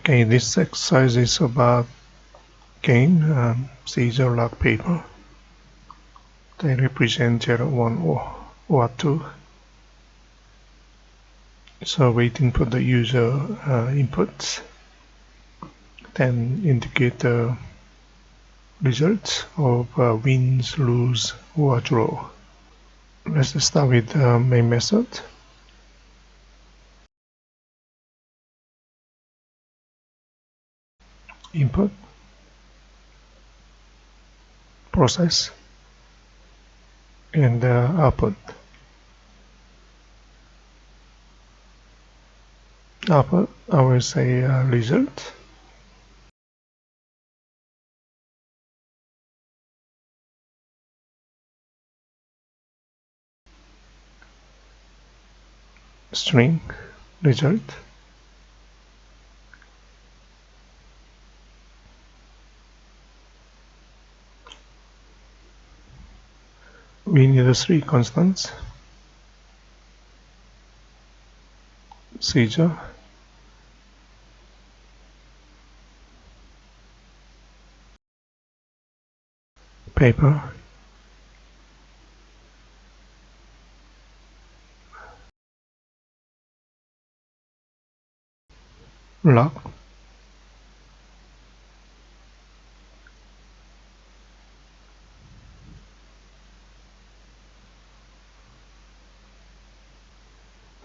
Okay, this exercise is about again scissor rock paper. They represent 0, 1 or 2. So waiting for the user inputs, then indicate the results of wins, lose, or draw. Let's start with the main method. Input, process, and output. Output, I will say result. String, result. We need 3 constants. Scissor, paper, lock,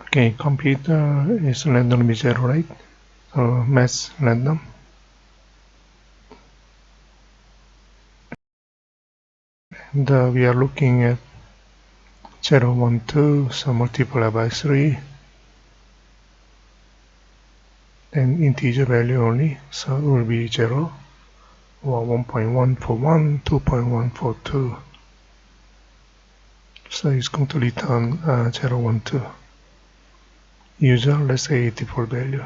okay, computer is randomly generate, so mass random. And we are looking at 0, 1, 2, so multiply by 3, and integer value only, so it will be 0, or 1.1 for 1, 2.1 for 2. So it's going to return 0, 1, 2. User, let's say default value.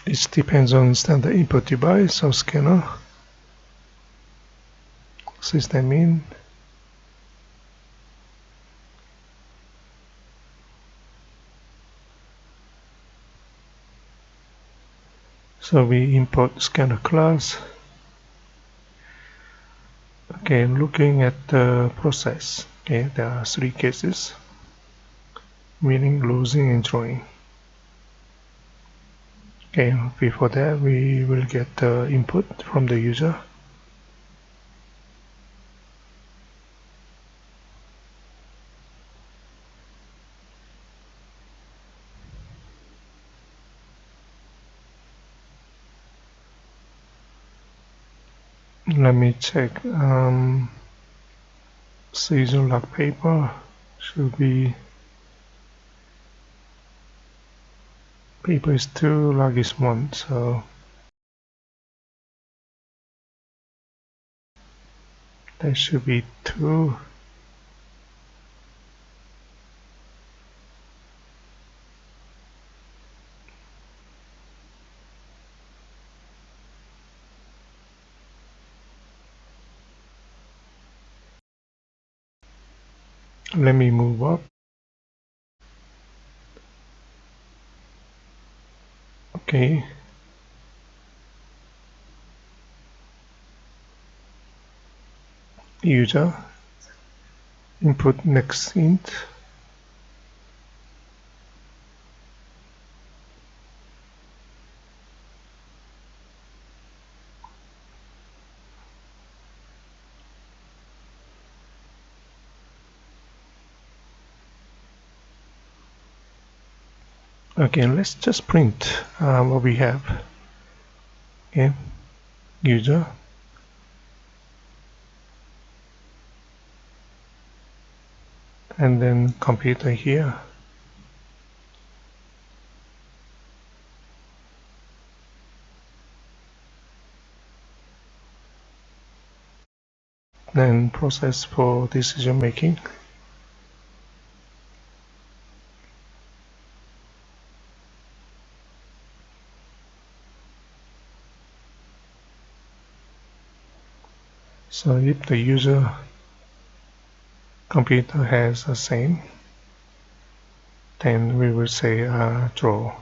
It depends on standard input device, so scanner, system in, so we import scanner class. Okay, looking at the process, okay, there are 3 cases, winning, losing, and drawing. Okay, before that we will get the input from the user. Let me check. Scissor lock paper should be paper is 2, log is 1, so that should be 2. Let me move up. Okay. User input next int. Okay, let's just print what we have. Okay, user, and then computer here. Then process for decision making. So if the user Computer has the same. Then we will say draw.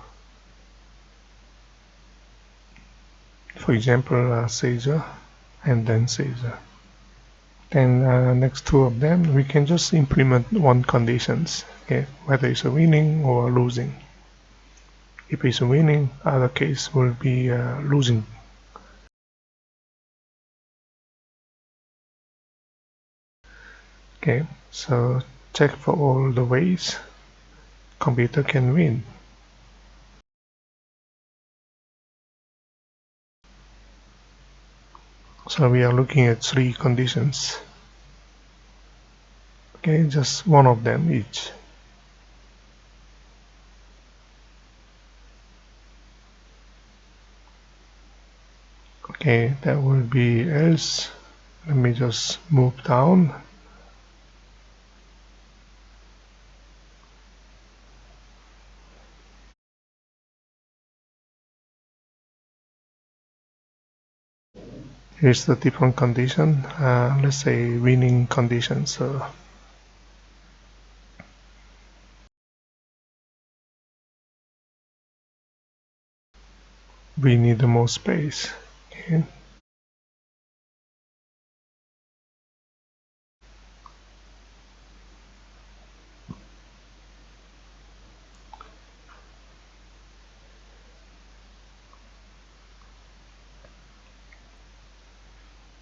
For example, scissor and then scissor. Then next two of them, we can just implement one conditions, okay, whether it's a winning or losing. If it's winning, other case will be losing. Okay, so check for all the ways computer can win. So we are looking at three conditions. Okay, just one of them each. Okay, that will be else. Let me just move down. Here's the different condition. Let's say winning condition. So we need more space. Okay.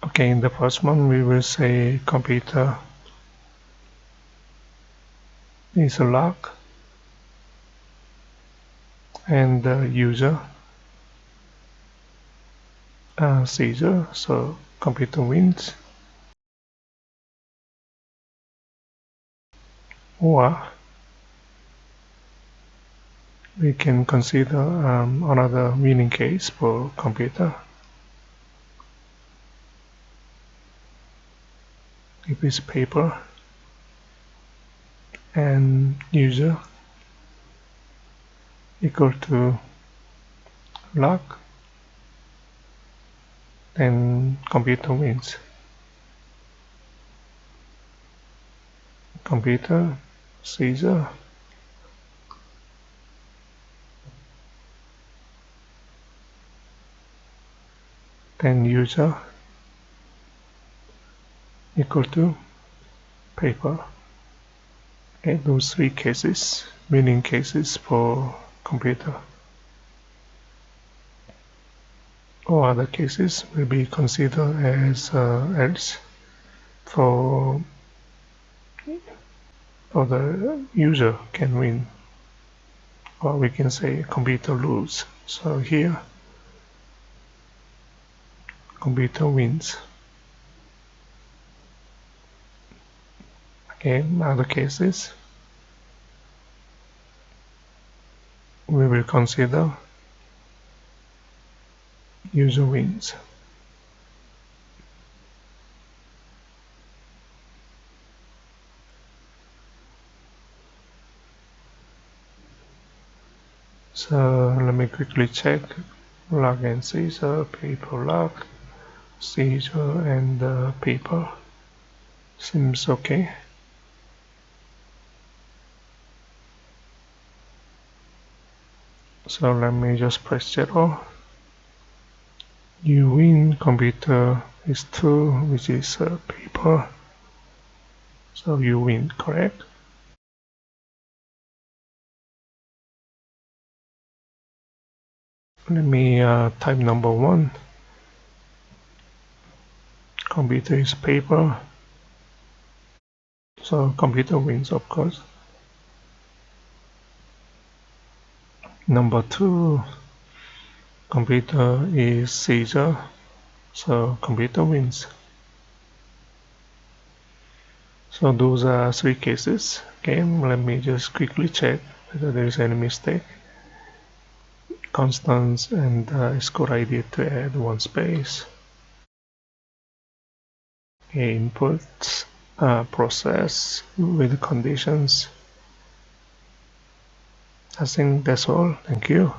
Okay, in the first one we will say computer is a lock and the user scissor, so computer wins. Or we can consider another winning case for computer. If it's paper and user equal to lock, then computer wins. Computer, scissor, then user equal to paper. Okay, those three cases, winning cases for computer. All other cases will be considered as else for the user can win, or we can say computer lose. So here computer wins. In other cases we will consider user wins. So let me quickly check lock and scissor, paper lock, scissor and paper. Seems okay. So let me just press 0. You win, computer is 2, which is paper. So you win, correct? Let me type number 1. Computer is paper. So computer wins, of course. Number 2, computer is scissor. So computer wins. So those are three cases. Okay, let me just quickly check whether there is any mistake. Constants, and it's a good idea to add one space. Okay, inputs, process with conditions. I think that's all. Thank you.